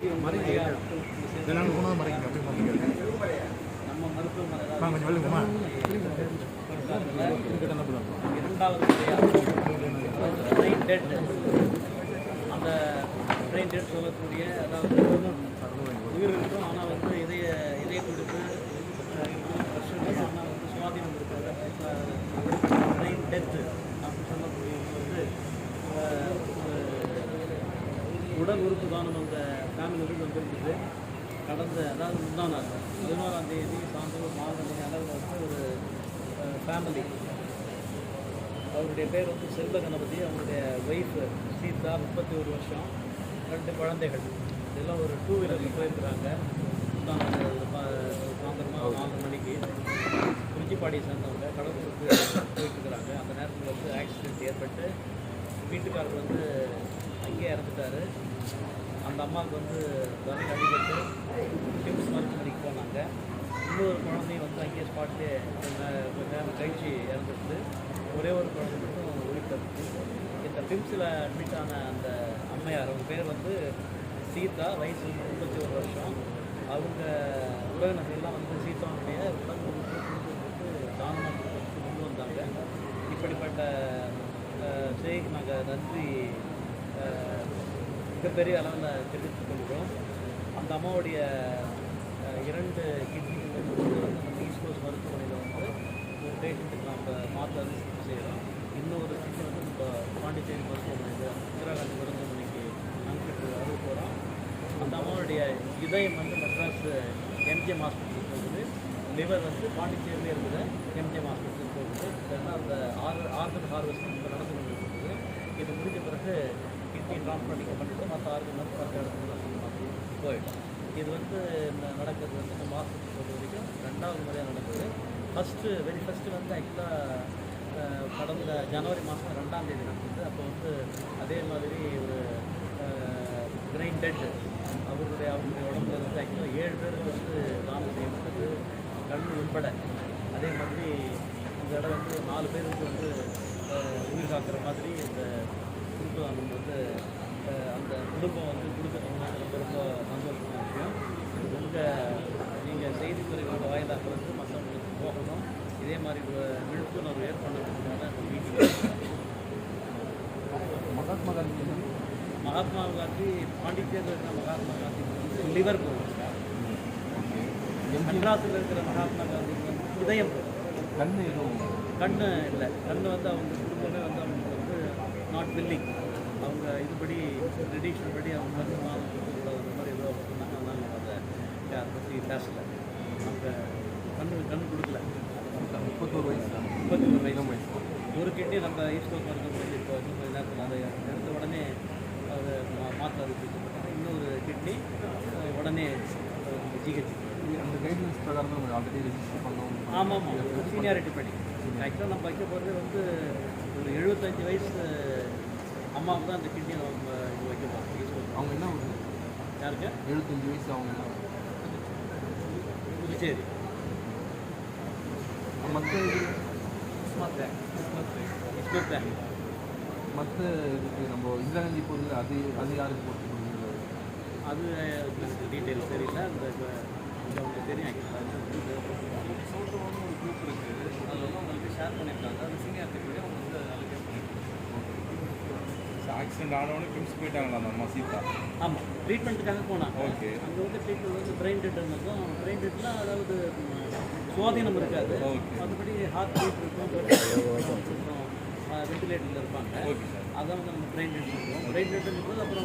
நம்ம மருத்துவமனை இரண்டாவது பிரெயின் டெட், அந்த பிரெயின் டெட் சொல்லக்கூடிய, அதாவது உயிர் இருக்கும் ஆனால் வந்து இதய துடிப்பு பிரச்சனை, ஆனால் வந்து சுவாதீனம் இருக்காது. பிரெயின் டெத்து அப்படின்னு சொல்லக்கூடிய வந்து உடல் உறுப்பு தானம் அந்த ஃபேமிலியிலிருந்து வந்துருக்குது. கடந்த, அதாவது முந்தா நாள் 11ஆம் தேதி சாயந்தரம் 4 மணி அளவில் வந்து ஒரு ஃபேமிலி, அவருடைய பேர் வந்து செல்வ கணபதி, அவருடைய ஒய்ஃபு சீதா 31 வருஷம், 2 குழந்தைகள், இதெல்லாம் ஒரு 2 வீலரில் போயிருக்கிறாங்க. முந்தா நாள் சாயந்தரமாக 4 மணிக்கு குறிஞ்சிப்பாடியை சேர்ந்தவங்க கடலூருக்கு போயிட்டுருக்குறாங்க. அந்த நேரத்தில் வந்து ஆக்சிடென்ட் ஏற்பட்டு வீட்டுக்காரர் வந்து அங்கேயே இறந்துட்டார். அந்த அம்மாவுக்கு வந்து தலையில் அடிபட்டு கிம்ஸ் மருத்துவமனைக்கு போனாங்க. இன்னொரு குழந்தையும் வந்து அங்கேயே ஸ்பாட்லேயே கொஞ்ச நேரம் கழிச்சு இறந்துட்டு, ஒரே ஒரு குழந்தை மட்டும் உயிர் தடுத்து. இந்த பிம்ஸில் அட்மிட் ஆன அந்த அம்மையார், அவங்க பேர் வந்து சீதா, வயசு 31 வருஷம். அவங்க உறவினர்கள்லாம் வந்து சீதாவுடைய உடம்பு வந்து தானமாக கொண்டு வந்தாங்க. இப்படிப்பட்ட செய்தி நாங்கள் நன்றி மிகப்பெரிய அளவில் தெரிவித்துக் கொள்கிறோம். அந்த அம்மாவுடைய 2 கிட்னிகள் வந்து நம்ம ஈஸ்ட் கோஸ்ட் மருத்துவமனையில் வந்து ஒரு பேஷண்ட்டுக்கு நம்ம மாற்று அரிசி செய்கிறோம். இன்னொரு கிட்னி வந்து இப்போ பாண்டிச்சேரி மருத்துவமனையில் இந்திராகாந்தி மருத்துவமனைக்கு நாங்கள் அறுக்க போகிறோம். அந்த அம்மாவுடைய இதயம் வந்து மெட்ராஸ் எம்ஜிஎம் ஹாஸ்பிட்டலுக்கு போகுது. லிவர் வந்து பாண்டிச்சேரியில் இருக்கிற எம்ஜிஎம் ஹாஸ்பிட்டலுக்கு போகுது. இதெல்லாம் அந்த ஆர்கன் ஹார்வெஸ்டிங் இப்போ நடந்து கொண்டு இருக்குது. இது முடிஞ்ச பிறகு கிட்னி ட்ரான்ஸ்பிளான்டிங் பண்ணிவிட்டு மற்ற ஆர்கன் வந்து மற்ற இடத்துல போயிடும். இது வந்து நடக்கிறது வந்து நம்ம ஹாஸ்பிட்டல் பொறுத்த வரைக்கும் 2வது முறையாக நடக்குது. வெரி ஃபஸ்ட்டு வந்து ஆக்சுவலாக கடந்த ஜனவரி மாதம் 2ஆம் தேதி நடக்குது. அப்போ வந்து அதே மாதிரி ஒரு பிரெயின் டெட், அவருடைய உடம்புல வந்து ஆக்சுவலாக 7 பேருக்கு வந்து தானம் செய்யப்பட்டது, கண் உட்பட. அதே மாதிரி இந்த இடம் வந்து 4 பேருக்கு வந்து உயிர் காக்கிற மாதிரி இந்த குடும்ப தானம் வந்து அந்த குடும்பம் வந்து கொடுக்கறதுனால ரொம்ப சந்தோஷமான விஷயம். நீங்கள் செய்தித்துறைகளோட வாயிலாக வந்து மற்றவங்களுக்கு போகணும். இதே மாதிரி விழிப்புணர்வு ஏற்படுறதுக்கான மீட்டிங். மகாத்மா காந்தி பாண்டிச்சேரியில் இருக்கிற மகாத்மா காந்திக்கு வந்து லிவர் போகும். மெட்ராஸில் இருக்கிற மகாத்மா காந்திக்கு வந்து இதயம் போகும். கண்ணு இல்லை, கண்ணு வந்து அவங்க குடும்பமே வந்து அவங்க வந்து நாட் வில்லிங். அவங்க இதுபடி ட்ரெடிஷனல் படி அவங்க வந்து மாதம் கொடுக்கக்கூடாது, அந்த மாதிரி ஏதோ சொன்னாங்க. அதனால் நம்ம அதை பற்றி பேசலை. அவங்க கண்ணு கொடுக்கல. 31 வயசு. ஒரு கிட்னி நம்ம ஈஸ்ட் கோஸ்ட் மருத்துவமனைக்கு இப்போ கொஞ்ச நேரத்தில் அதை எடுத்த உடனே அதை மாற்ற அறிவிக்கப்பட்டாங்க. இன்னொரு கிட்னி உடனே ஜிஹெச். அந்த கைட்லைன்ஸ் பிரகாரம் நம்ம ஆல்ரெடி ரெஜிஸ்டர் பண்ணோம். ஆமாம், சீனியாரிட்டி படி. ஆக்சுவலாக நம்ம வைக்க போகிறது வந்து ஒரு 75 வயசு அம்மாவுக்கு தான் அந்த கிட்னியை நம்ம இது வைக்க போகிறோம். அவங்க என்ன ஒரு யாருக்கு 75 வயசு? அவங்க என்ன புதுச்சேரி. மற்ற மற்ற இதுக்கு நம்ம இந்திரா காந்தி பொருள் அது யாருக்கு போட்டு கொடுக்குறது? அது டீட்டெயில்ஸ் தெரியல. அந்த உங்களுக்கு தெரியும். ஆக்சுவலாக ஒரு குரூப் இருக்குது, அதில் வந்து உங்களுக்கு ஷேர் பண்ணியிருக்காங்க. அது சீனியாரிட்டி படி அவங்க வந்து அலோகேட் பண்ணியிருக்காங்க. ஆக்சிடென்ட் ஆனவொடனே கிம்ஸ் போயிட்டாங்களா அந்த அம்மா சீதா? ஆமாம், ட்ரீட்மெண்ட்டுக்காக போனாங்க. ஓகே. அங்கே வந்து ட்ரீட்மெண்ட் வந்து பிரெயின் டெட்னதும், பிரெயின் டெட்னால் அதாவது சுவாதீனம் இருக்காது. மற்றபடி ஹார்ட் பீட் இருக்கும், வெண்டிலேட்டரில் இருப்பாங்க. Okay sir. அதான் வந்து நம்ம பிரெயின் டெட் சொல்லுவோம். பிரெயின் டெட்ன்றது அப்புறம்